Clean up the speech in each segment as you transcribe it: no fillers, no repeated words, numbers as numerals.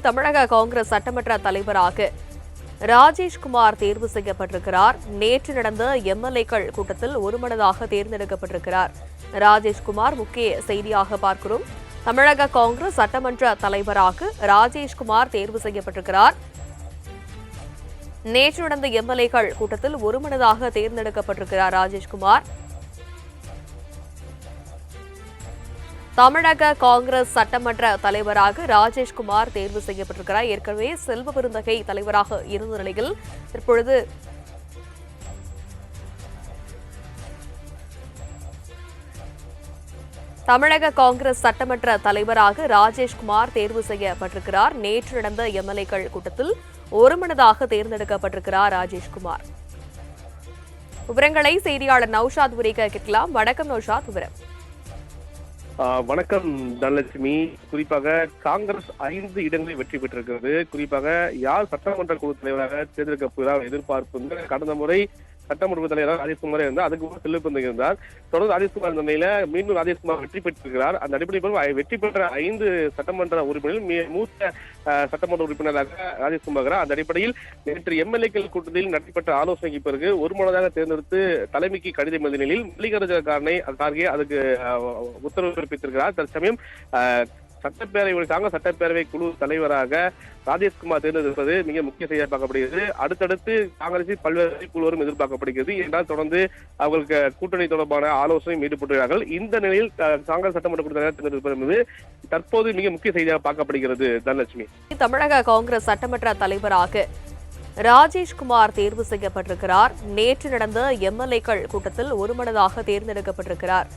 தமிழக காங்கிரஸ் சட்டமன்ற தலைவராக ராஜேஷ்குமார் தேர்வு செய்யப்பட்டிருக்கிறார். நேற்று நடந்த எம்எல்ஏக்கள் கூட்டத்தில் ஒருமனதாக தேர்ந்தெடுக்கப்பட்டிருக்கிறார் ராஜேஷ்குமார். முக்கிய செய்தியாக பார்க்கிறோம். தமிழக காங்கிரஸ் சட்டமன்ற தலைவராக ராஜேஷ்குமார் தேர்வு செய்யப்பட்டிருக்கிறார். நேற்று நடந்த எம்எல்ஏக்கள் கூட்டத்தில் ஒருமனதாக தேர்ந்தெடுக்கப்பட்டிருக்கிறார் ராஜேஷ்குமார். தமிழக காங்கிரஸ் சட்டமன்ற தலைவராக ராஜேஷ்குமார் தேர்வு செய்யப்பட்டிருக்கிறார். ஏற்கனவே செல்வ பெருந்தகை தலைவராக இருந்த நிலையில் தற்பொழுது தமிழக காங்கிரஸ் சட்டமன்ற தலைவராக ராஜேஷ்குமார் தேர்வு செய்யப்பட்டிருக்கிறார். நேற்று நடந்த எம்எல்ஏக்கள் கூட்டத்தில் ஒருமனதாக தேர்ந்தெடுக்கப்பட்டிருக்கிறார் ராஜேஷ்குமார். விவரங்களை செய்தியாளர் நௌஷாத் உரைக்க கேட்கலாம். வணக்கம் நௌஷாத், விவரம். வணக்கம் தனலட்சுமி. குறிப்பாக காங்கிரஸ் 5 இடங்களில் வெற்றி பெற்றிருக்கிறது. குறிப்பாக யார் சட்டமன்ற குழு தலைவராக தேர்ந்தெடுக்கப்படுகிறார் எதிர்பார்ப்பு. கடந்த முறை சட்டமன்ற தலைவராக ராஜேஷ்குமார் இருந்தார். அதுக்கு செல்வ பெருந்தகை இருந்தார். தொடர்ந்து ராஜேஷ்குமார் இந்த நிலையில மீண்டும் ராஜேஷ்குமார் வெற்றி பெற்றிருக்கிறார். அந்த அடிப்படையில் வெற்றி பெற்ற 5 சட்டமன்ற உறுப்பினர்கள் மூத்த சட்டமன்ற உறுப்பினராக ராஜேஷ்குமார். அந்த அடிப்படையில் நேற்று எம்எல்ஏக்கள் கூட்டத்தில் நடைபெற்ற ஆலோசனைக்கு பிறகு ஒருமனதாக தேர்ந்தெடுத்து தலைமைக்கு கடிதம் எழுதிய நிலையில் மல்லிகார்ஜுன கார்கே அதுக்கு உத்தரவு பிறப்பித்திருக்கிறார். தற்சமயம் சட்டப்பேரவை குழு தலைவராக ராஜேஷ்குமார் தேர்ந்தெடுப்பது மிக முக்கிய செய்தியாக பார்க்கப்படுகிறது. அடுத்தடுத்து காங்கிரஸில் பல்வேறு குழுவரும் எதிர்பார்க்கப்படுகிறது. என்றால் தொடர்ந்து அவர்களுக்கு கூட்டணி தொடர்பான ஆலோசனையும் ஈடுபட்டுள்ளார்கள். இந்த நிலையில் காங்கிரஸ் சட்டமன்ற குழு தலைவர் தேர்ந்தெடுப்பது என்பது தற்போது மிக முக்கிய செய்தியாக பார்க்கப்படுகிறது. தனலட்சுமி, தமிழக காங்கிரஸ் சட்டமன்ற தலைவராக ராஜேஷ்குமார் தேர்வு செய்யப்பட்டிருக்கிறார். நேற்று நடந்த எம்எல்ஏக்கள் கூட்டத்தில் ஒருமனதாக தேர்ந்தெடுக்கப்பட்டிருக்கிறார்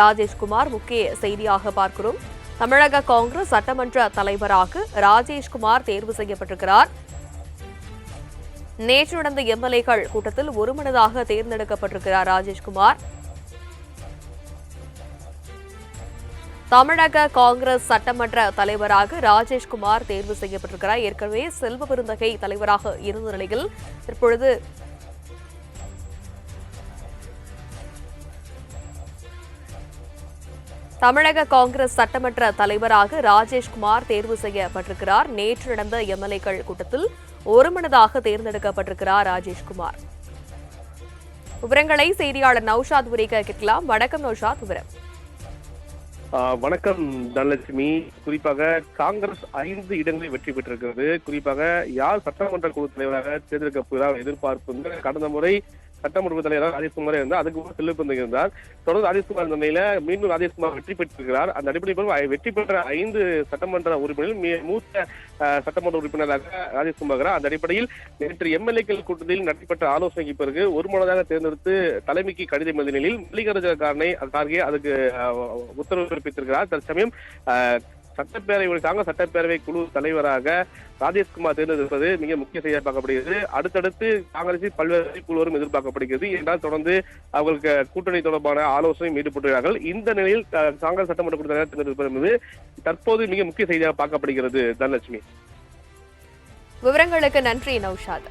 ராஜேஷ்குமார். முக்கிய செய்தியாக பார்க்கிறோம். தமிழக காங்கிரஸ் சட்டமன்ற தலைவராக ராஜேஷ்குமார் தேர்வு செய்யப்பட்டிருக்கிறார். நேற்று நடந்த எம்எல்ஏக்கள் கூட்டத்தில் ஒருமனதாக தேர்ந்தெடுக்கப்பட்டிருக்கிறார் ராஜேஷ்குமார். தமிழக காங்கிரஸ் சட்டமன்ற தலைவராக ராஜேஷ்குமார் தேர்வு செய்யப்பட்டிருக்கிறார். ஏற்கனவே செல்வ பெருந்தகை தலைவராக இருந்த நிலையில் தற்பொழுது தமிழக காங்கிரஸ் சட்டமன்ற தலைவராக ராஜேஷ்குமார் தேர்வு செய்யப்பட்டிருக்கிறார். நேற்று நடந்த எம்எல்ஏக்கள் கூட்டத்தில் ஒருமனதாக தேர்ந்தெடுக்கப்பட்டிருக்கிறார் ராஜேஷ்குமார். விவரங்களை செய்தியாளர் நௌஷாத் உரைக்க கேட்கலாம். வணக்கம் நௌஷாத், விவரம். வணக்கம் தனலட்சுமி. குறிப்பாக காங்கிரஸ் 5 இடங்களில் வெற்றி பெற்றிருக்கிறது. குறிப்பாக யார் சட்டமன்ற குழு தலைவராக தேர்ந்தெடுக்கப்படுகிறார் எதிர்பார்ப்பு. கடந்த முறை சட்டமன்ற தலைவராக ராஜேஷ்குமார் இருந்தார். அதுக்கு செல்வ பெருந்தகை இருந்தார். தொடர்ந்து ராஜேஷ்குமார் இந்த நிலையில மீண்டும் ராஜேஷ்குமார் வெற்றி பெற்றிருக்கிறார். அந்த அடிப்படையில் வெற்றி பெற்ற 5 சட்டமன்ற உறுப்பினர்கள் மூத்த சட்டமன்ற உறுப்பினராக ராஜேஷ்குமார். அந்த அடிப்படையில் நேற்று எம்எல்ஏக்கள் கூட்டத்தில் நடைபெற்ற ஆலோசனைக்கு பிறகு ஒருமனதாக தேர்ந்தெடுத்து தலைமைக்கு கடிதம் எழுதிய நிலையில் மல்லிகார்ஜுன கார்கே அதுக்கு உத்தரவு பிறப்பித்திருக்கிறார். தற்சமயம் சட்டப்பேரவை குழு தலைவராக ராஜேஷ்குமார் தேர்ந்தெடுப்பது மிக முக்கிய செய்தியாக பார்க்கப்படுகிறது. அடுத்தடுத்து காங்கிரஸில் பல்வேறு குழுவரும் எதிர்பார்க்கப்படுகிறது. என்றால் தொடர்ந்து அவர்களுக்கு கூட்டணி தொடர்பான ஆலோசனையும் ஈடுபட்டுள்ளார்கள். இந்த நிலையில் காங்கிரஸ் சட்டமன்ற குழு தலைவர் தேர்ந்தெடுப்பது என்பது தற்போது மிக முக்கிய செய்தியாக பார்க்கப்படுகிறது. தனலட்சுமி, விவரங்களுக்கு நன்றி நௌஷாத்.